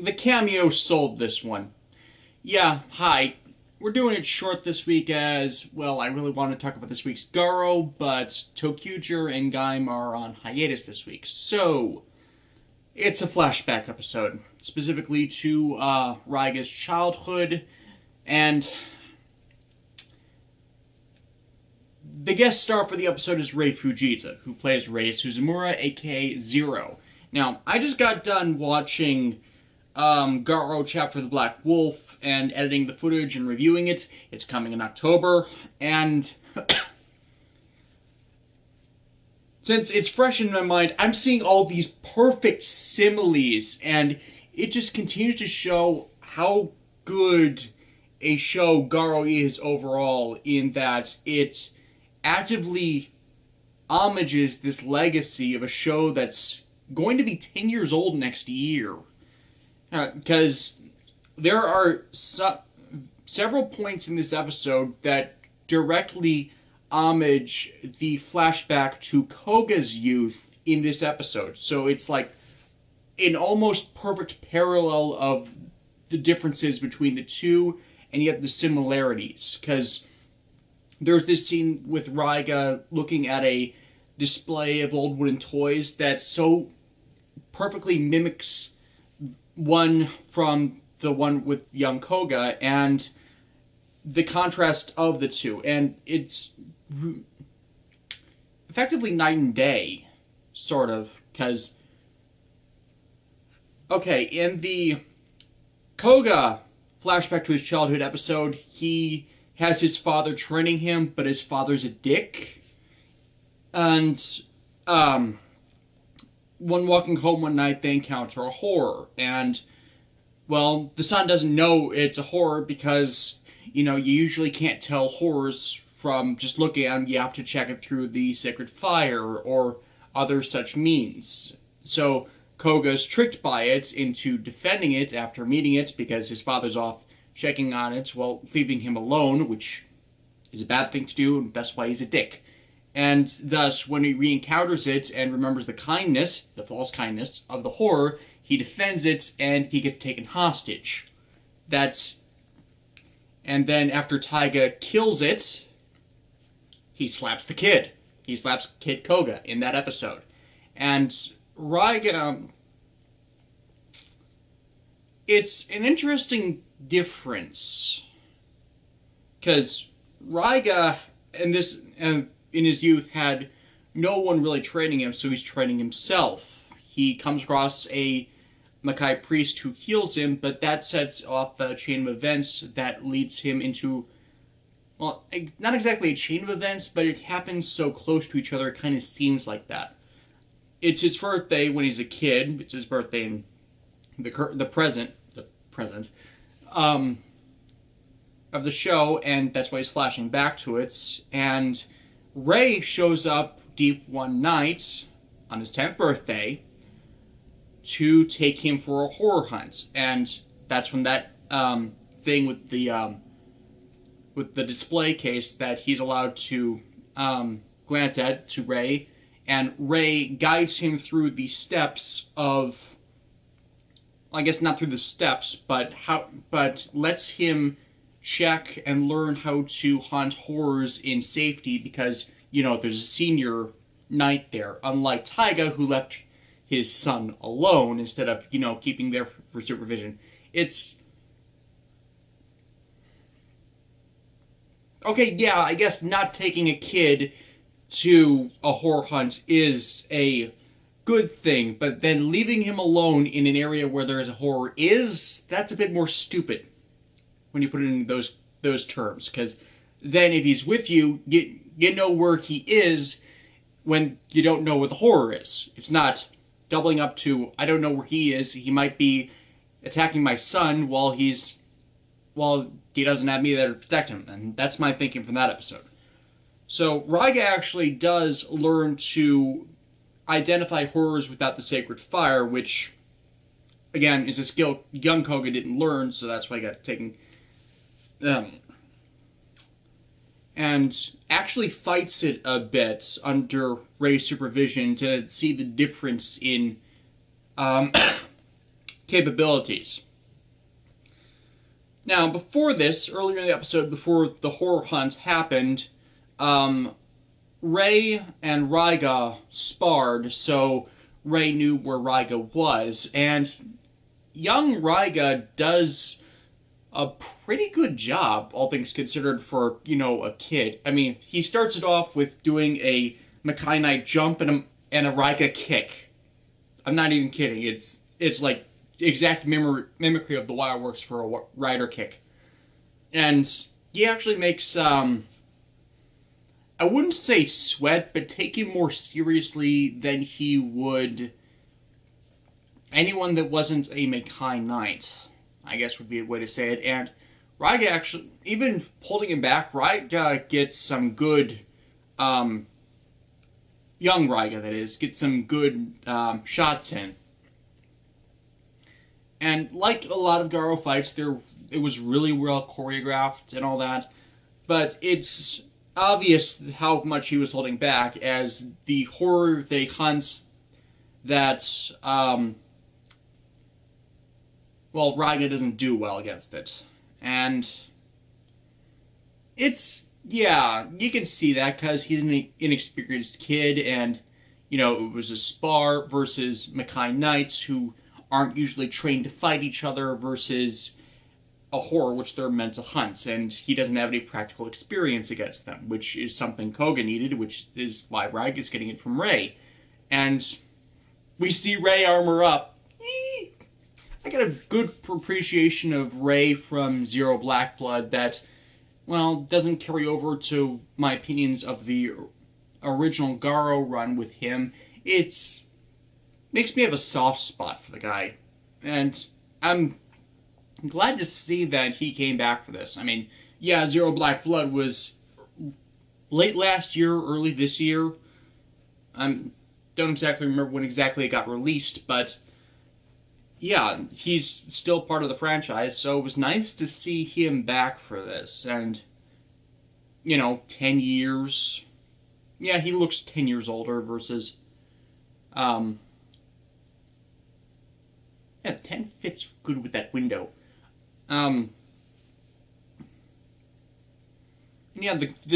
the cameo sold this one. Yeah, hi. We're doing it short this week as, well, I really want to talk about this week's Garo, but Tokuger and Gaim are on hiatus this week. So, it's a flashback episode, specifically to Raiga's childhood, and the guest star for the episode is Rei Fujita, who plays Rei Suzumura, aka Zero. Now, I just got done watching Garo Chapter of the Black Wolf and editing the footage and reviewing it. It's coming in October, and since it's fresh in my mind, I'm seeing all these perfect similes, and it just continues to show how good a show Garo is overall, in that it actively homages this legacy of a show that's going to be 10 years old next year. Because there are several points in this episode that directly homage the flashback to Koga's youth in this episode. So it's like an almost perfect parallel of the differences between the two, and yet the similarities. Because there's this scene with Raiga looking at a display of old wooden toys that so perfectly mimics one from the one with young Koga, and the contrast of the two. And it's effectively night and day, sort of, because, okay, in the Koga flashback to his childhood episode, he has his father training him, but his father's a dick. And, when walking home one night, they encounter a horror. And, well, the son doesn't know it's a horror because, you usually can't tell horrors from just looking at them. You have to check it through the sacred fire or other such means. So Koga's tricked by it into defending it after meeting it because his father's off checking on it while leaving him alone, which is a bad thing to do, and that's why he's a dick. And thus, when he re-encounters it and remembers the kindness, the false kindness, of the horror, he defends it and he gets taken hostage. And then after Taiga kills it, he slaps the kid. He slaps Kid Koga in that episode. And Raiga, it's an interesting difference. Because Raiga, in his youth, had no one really training him, so he's training himself. He comes across a Makai priest who heals him, but that sets off a chain of events that leads him into, well, not exactly a chain of events, but it happens so close to each other, it kind of seems like that. It's his birthday when he's a kid. It's his birthday in the present of the show, and that's why he's flashing back to it. And Rei shows up deep one night on his 10th birthday to take him for a horror hunt, and that's when that thing with the display case that he's allowed to glance at to Rei, and Rei guides him through the steps of, I guess not through the steps, but lets him check and learn how to hunt horrors in safety because, there's a senior knight there, unlike Taiga, who left his son alone instead of, keeping there for supervision. It's... Okay, yeah, I guess not taking a kid to a horror hunt is a good thing, but then leaving him alone in an area where there is a horror that's a bit more stupid when you put it in those terms, because then if he's with you, you know where he is when you don't know where the horror is. It's not doubling up to, I don't know where he is, he might be attacking my son while he doesn't have me there to protect him, and that's my thinking from that episode. So Raiga actually does learn to identify horrors without the sacred fire, which, again, is a skill young Koga didn't learn, so that's why he got taken. And actually fights it a bit under Rei's supervision to see the difference in capabilities. Now, before this, earlier in the episode, before the horror hunt happened, Rei and Raiga sparred, so Rei knew where Raiga was, and young Raiga does a pretty good job, all things considered, for, a kid. I mean, he starts it off with doing a Makai Knight jump and a Raiga kick. I'm not even kidding. It's like exact mimicry of the way it works for a rider kick. And he actually makes, I wouldn't say sweat, but take him more seriously than he would anyone that wasn't a Makai Knight, I guess would be a way to say it. And Raiga actually, even holding him back, Raiga gets some good, young Raiga that is, gets some good shots in. And like a lot of Garo fights, it was really well choreographed and all that, but it's obvious how much he was holding back as the horror they hunt that, Raiga doesn't do well against it. And you can see that because he's an inexperienced kid, and, it was a spar versus Makai Knights who aren't usually trained to fight each other versus a horror which they're meant to hunt, and he doesn't have any practical experience against them, which is something Koga needed, which is why Raiga is getting it from Rei. And we see Rei armor up. I got a good appreciation of Rei from Zero Black Blood that, doesn't carry over to my opinions of the original Garo run with him. It makes me have a soft spot for the guy. And I'm glad to see that he came back for this. I mean, Zero Black Blood was late last year, early this year. I don't exactly remember when exactly it got released, but he's still part of the franchise, so it was nice to see him back for this. And, 10 years. Yeah, he looks 10 years older versus, 10 fits good with that window. The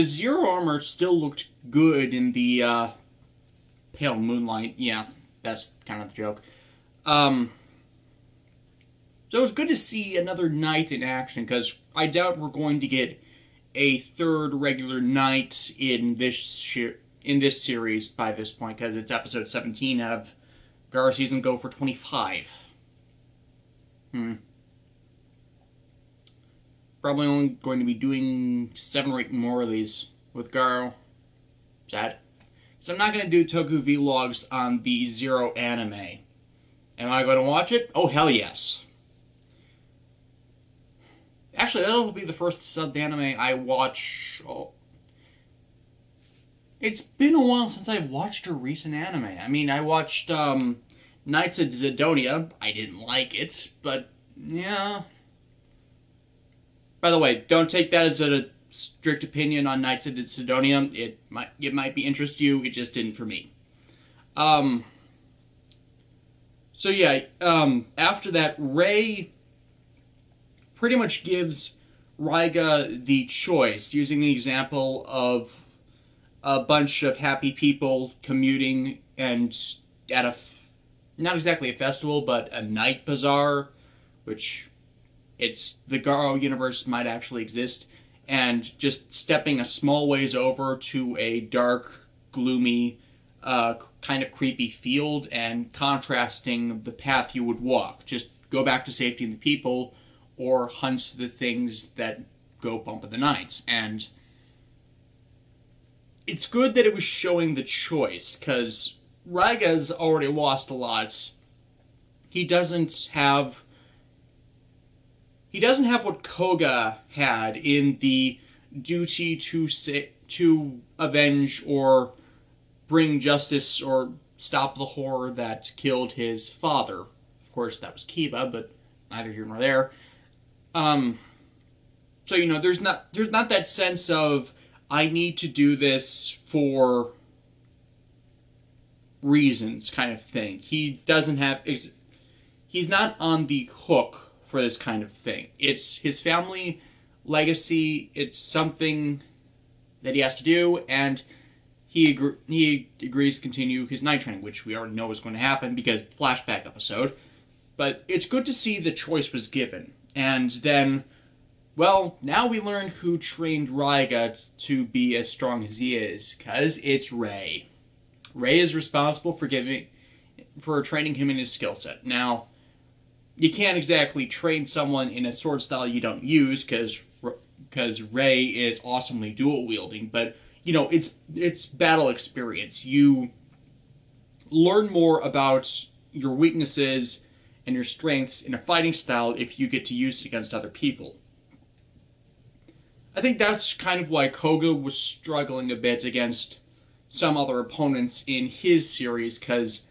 Zero armor still looked good in the, pale moonlight. Yeah, that's kind of the joke. So it was good to see another knight in action, because I doubt we're going to get a third regular knight in this series by this point, because it's episode 17 out of Garo season go for 25. Probably only going to be doing 7 or 8 more of these with Garo. Sad. So I'm not going to do Toku vlogs on the Zero anime. Am I going to watch it? Oh, hell yes. Actually, that'll be the first subbed anime I watch. It's been a while since I've watched a recent anime. I mean, I watched Knights of Zidonia. I didn't like it, but yeah. By the way, don't take that as a strict opinion on Knights of Zidonia. It might be interest you. It just didn't for me. After that, Rei pretty much gives Raiga the choice, using the example of a bunch of happy people commuting and at not exactly a festival, but a night bazaar, which the Garo universe might actually exist, and just stepping a small ways over to a dark, gloomy, kind of creepy field and contrasting the path you would walk. Just go back to safety and the people, or hunt the things that go bump in the night. And it's good that it was showing the choice, because Raiga's already lost a lot. He doesn't have what Koga had in the duty to avenge or bring justice or stop the horror that killed his father. Of course, that was Kiba, but neither here nor there. There's not that sense of, I need to do this for reasons kind of thing. He he's not on the hook for this kind of thing. It's his family legacy. It's something that he has to do, and he agrees to continue his night training, which we already know is going to happen because flashback episode. But it's good to see the choice was given. And then, well, now we learn who trained Raiga to be as strong as he is, because it's Ray. Ray is responsible for training him in his skill set. Now, you can't exactly train someone in a sword style you don't use, because Ray is awesomely dual-wielding, but, you know, it's battle experience. You learn more about your weaknesses and your strengths in a fighting style if you get to use it against other people. I think that's kind of why Koga was struggling a bit against some other opponents in his series, because,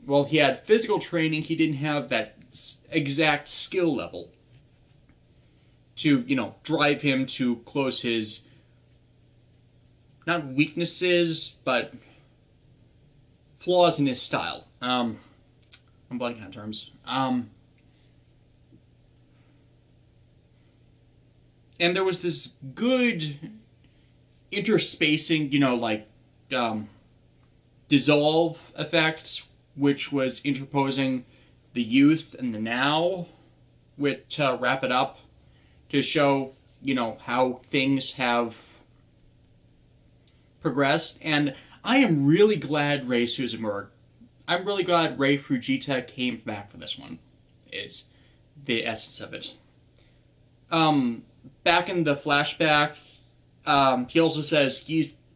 well, he had physical training, he didn't have that exact skill level to, you know, drive him to close his, not weaknesses, but flaws in his style. I'm blanking on terms. And there was this good interspacing, you know, like, dissolve effect, which was interposing the youth and the now, to wrap it up, to show, you know, how things have progressed. And I am really glad Rei Suzumura, I'm really glad Rei Fujita came back for this one, is the essence of it. Back in the flashback, he also says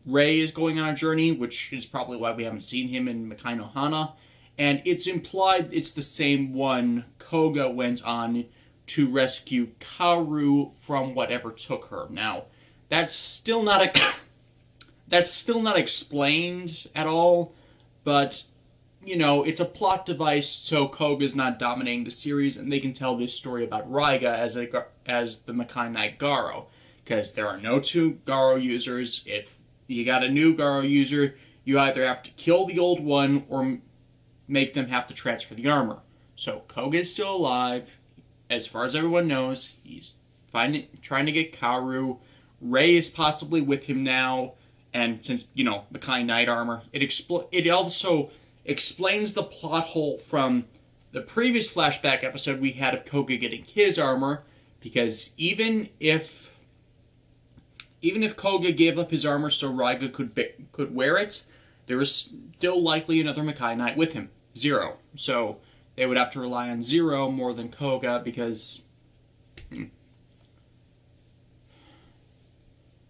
Rei is going on a journey, which is probably why we haven't seen him in Makai no Hana, and it's implied it's the same one Koga went on to rescue Kaoru from whatever took her. Now, that's still not explained at all, but, you know, it's a plot device so Koga's not dominating the series, and they can tell this story about Raiga as the Makai Knight Garo, because there are no two Garo users. If you got a new Garo user, you either have to kill the old one or make them have to transfer the armor. So Koga is still alive. As far as everyone knows, he's trying to get Kaoru. Rei is possibly with him now, and since, you know, Makai Knight armor, it also explains the plot hole from the previous flashback episode we had of Koga getting his armor, because even if Koga gave up his armor so Raiga could wear it, there was still likely another Makai Knight with him, Zero. So they would have to rely on Zero more than Koga, because...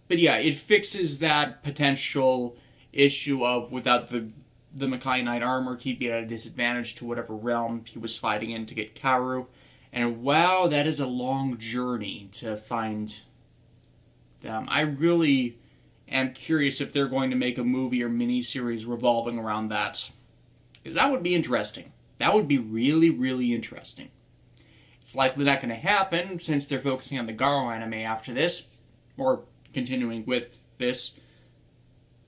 But yeah, it fixes that potential issue of without the Makai Knight armor, he'd be at a disadvantage to whatever realm he was fighting in to get Kaoru. And wow, that is a long journey to find them. I really am curious if they're going to make a movie or miniseries revolving around that. Because that would be interesting. That would be really, really interesting. It's likely not going to happen since they're focusing on the Garo anime after this, or continuing with this.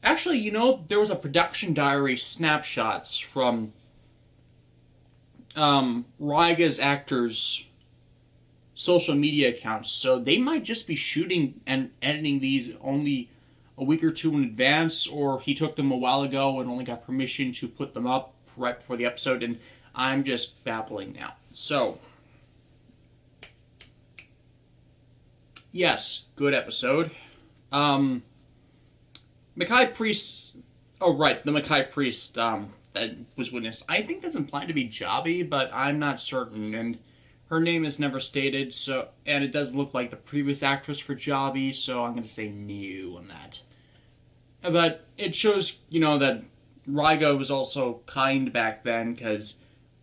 Actually, you know, there was a production diary snapshots from Raiga's actors' social media accounts, so they might just be shooting and editing these only a week or two in advance, or he took them a while ago and only got permission to put them up right before the episode, and I'm just babbling now. So, yes, good episode. Makai Priest... Oh, right, the Makai Priest, that was witnessed. I think that's implied to be Jabi, but I'm not certain, and her name is never stated, so... And it does look like the previous actress for Jabi, so I'm gonna say no on that. But it shows, you know, that Raiga was also kind back then, because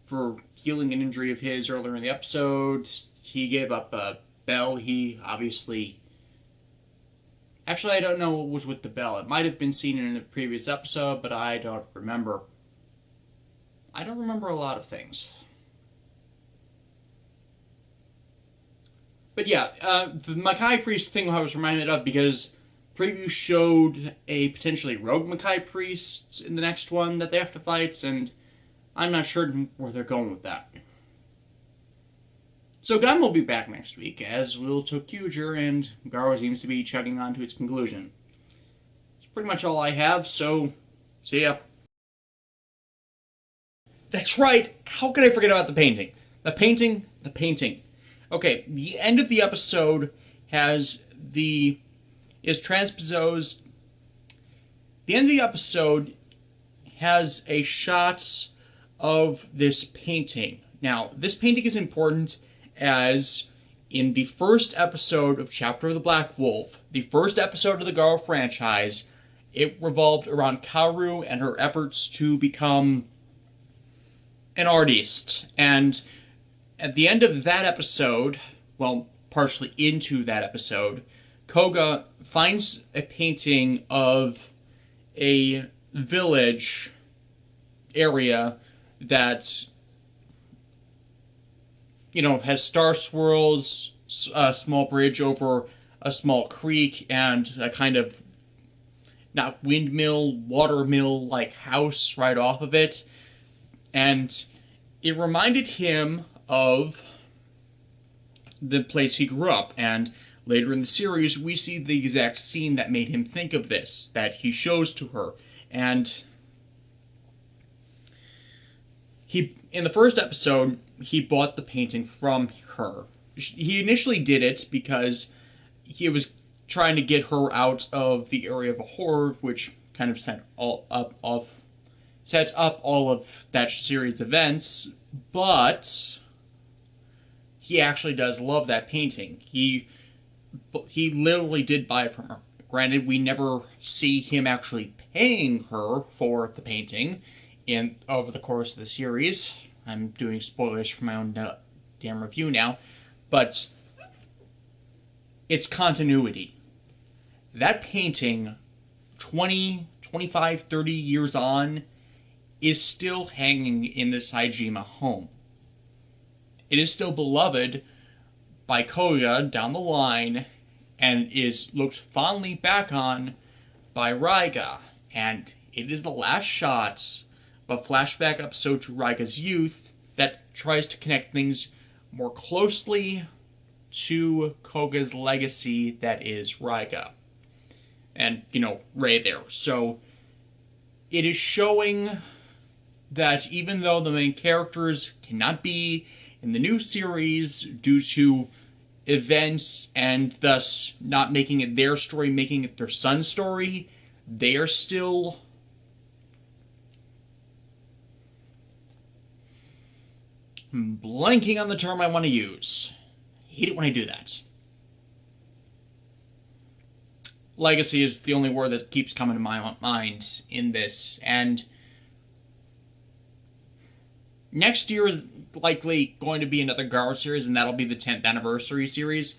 for healing an injury of his earlier in the episode, he gave up a bell. He obviously... Actually, I don't know what was with the bell. It might have been seen in a previous episode, but I don't remember. I don't remember a lot of things. But yeah, the Makai Priest thing I was reminded of because preview showed a potentially rogue Makai Priest in the next one that they have to fight, and I'm not sure where they're going with that. So Gun will be back next week, as will Tokuger, and Garo seems to be chugging on to its conclusion. That's pretty much all I have, so see ya. That's right, how could I forget about the painting? The painting. Okay, the end of the episode is transposed. The end of the episode has a shot of this painting. Now, this painting is important as in the first episode of Chapter of the Black Wolf, the first episode of the Garo franchise, it revolved around Kaoru and her efforts to become an artist. And at the end of that episode, well, partially into that episode, Koga finds a painting of a village area that, has star swirls, a small bridge over a small creek, and a kind of, not windmill, watermill-like house right off of it. And it reminded him of the place he grew up. And later in the series, we see the exact scene that made him think of this, that he shows to her. And in the first episode, he bought the painting from her. He initially did it because he was trying to get her out of the area of horror, which kind of set up all of that series' events, but he actually does love that painting. He literally did buy it from her. Granted, we never see him actually paying her for the painting over the course of the series. I'm doing spoilers for my own damn review now, but it's continuity. That painting, 20, 25, 30 years on, is still hanging in the Saejima home. It is still beloved by Koga down the line, and is looked fondly back on by Raiga. And it is the last shot of a flashback episode to Raiga's youth that tries to connect things more closely to Koga's legacy that is Raiga. And, Rei there. So, it is showing that even though the main characters cannot be in the new series due to events and thus not making it their story, making it their son's story, they are still blanking on the term I want to use. I hate it when I do that. Legacy is the only word that keeps coming to my mind in this, and next year is likely going to be another Garo series, and that'll be the 10th anniversary series.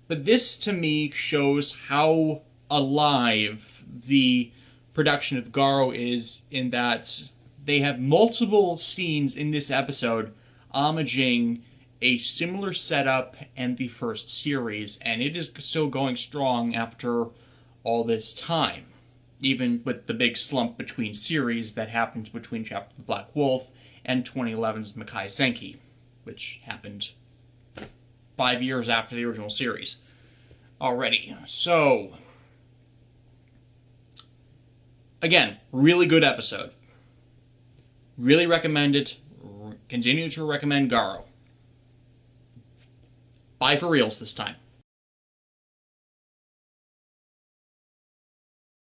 But this, to me, shows how alive the production of Garo is, in that they have multiple scenes in this episode homaging a similar setup and the first series, and it is still going strong after all this time. Even with the big slump between series that happened between Chapter of the Black Wolf and 2011's Makai Senki, which happened 5 years after the original series already. So, again, really good episode. Really recommend it. Continue to recommend Garo. Bye for reals this time.